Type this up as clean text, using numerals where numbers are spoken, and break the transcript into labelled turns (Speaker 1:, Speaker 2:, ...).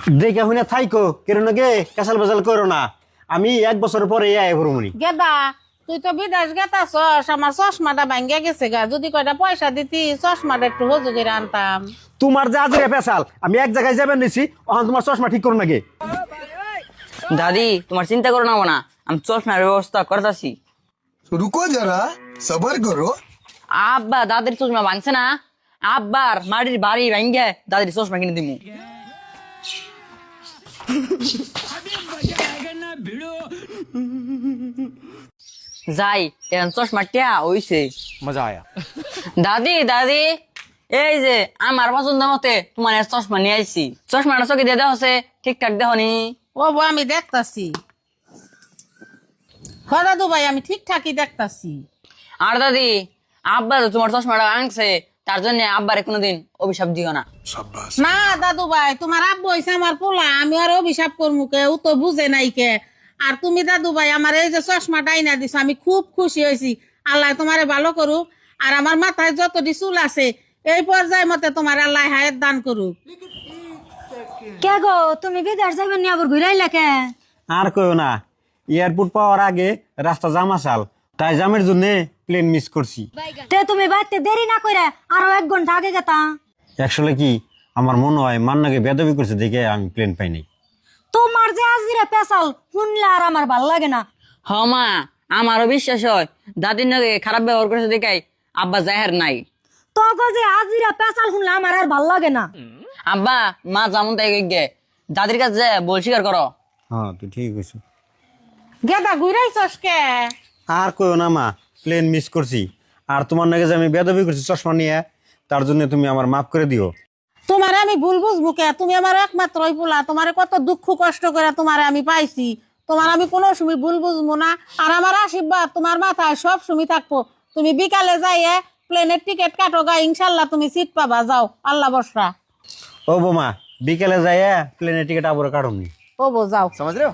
Speaker 1: দেখে হুইনা থাইকো কেন গে কাঁচাল বাজাল করো না। আমি 1 বছর পরে আয় ভরমুনি।
Speaker 2: গেদা তুই তো বিদেশ গেতাছস, আমার চশমাটা ভাঙ্গা গেছে গা, যদি কয়টা পয়সা দিতি চশমাটা একটু হজুগের আনতাম।
Speaker 1: তোমার যা আজরে পেশাল, আমি এক জায়গায় যাবেন নিছি, ওখান তোমার চশমা ঠিক করো নাকি।
Speaker 3: দাদি তোমার চিন্তা করো না, আমি চশমার ব্যবস্থা করতেছি।
Speaker 4: रुको जरा सबर करो।
Speaker 3: আব্বা দাদির চশমা ভাঙছে না, আব্বার মাটির বাড়ি ভাঙ্গে দাদির চশমা কিনে দিমু। যাই এখন চশমা টিয়া হইছে।
Speaker 1: মজা আয়া।
Speaker 3: দাদি দাদি এই যে আমার পছন্দ মতে তোমার এই চশমা নিয়ে আইছি। চশমাটা চোখে দিয়ে দেওয়া হচ্ছে ঠিকঠাক দেখনি?
Speaker 2: ও বউ আমি দেখতাছি। হ দাদু ভাই আমি ঠিকঠাকই দেখতাছি।
Speaker 3: আর দাদি আব্বা তো তোমার চশমাটা আনছে, তার জন্য আব্বারে কোনোদিন অভিশাপ দিও না।
Speaker 2: না দাদু ভাই, তোমার আব্বু হইছে আমার পোলা, আমি আর অভিশাপ করবো কে, ও তো বুঝে নাই কে। আর তুমি দাদু ভাই আমার এই যে চশমাটা আইনা দিছো, আমি খুব খুশি হয়েছি। আল্লাহ তোমারে ভালো করুক, আর আমার মাথায় যতটি চুল আছে এই পর্যায়ে মতে তোমার আল্লাহ হায়াত দান করুক।
Speaker 5: কে গো তুমি বিদেশ যাবেন নি আবার ঘুরাইলা কে?
Speaker 1: আর কইও না, এয়ারপোর্ট পাওয়ার আগে রাস্তা জাম আসাল, তাই জামের জন্য প্লেন মিস করছি।
Speaker 5: তে তুমি বাইতে দেরি না করে আরো 1 ঘন্টা আগে গেতা।
Speaker 1: আসলে কি আমার মনে হয় মান্নাকে বেদবি করছে দেখে আমি প্লেন পাই নাই।
Speaker 5: তোমার যে আজরে পেশাল শুনলে আর আমার ভাল লাগে না।
Speaker 3: হ মা, আমারও বিশ্বাস হয় দাদির নাকি খারাপ ব্যবহার করেছে দেখাই আব্বা জাহের নাই।
Speaker 5: তোকে যে আজরে পেশাল শুনলে আমার আর ভাল লাগে না।
Speaker 3: আব্বা মা যেমন তাই গে দাদির কাছে যে বল স্বীকার করো।
Speaker 1: হ্যাঁ তুই ঠিক কইছ।
Speaker 2: গেদা ঘুরাইছস কে?
Speaker 1: আর কইও না মা, প্লেন মিস করছি। আর তোমার নাকি যে আমি বেদবি করছি চশমা নিয়ে, তার জন্য তুমি আমার মাফ করে দিও।
Speaker 2: তোমার আমি ভুল বুঝবো কে? তুমি আমার একমাত্র পোলা, তোমারে কত দুঃখ কষ্ট করে তোমারে আমি পাইছি, তোমার আমি কোনো সময় ভুল বুঝবো না। আর আমার আশীর্বাদ তোমার মাথায় সব সময় থাকবো। তুমি বিকালে যাইয়ে প্লেনের টিকিট কাটো গা, ইনশাল্লাহ তুমি সিট পাবা। যাও, আল্লাহ বর্ষা।
Speaker 1: ও বোমা, বিকেলে যাইয়া প্লেনের টিকিট আবার কাটুমনি।
Speaker 2: ও বো যাও।
Speaker 4: समझ रहे हो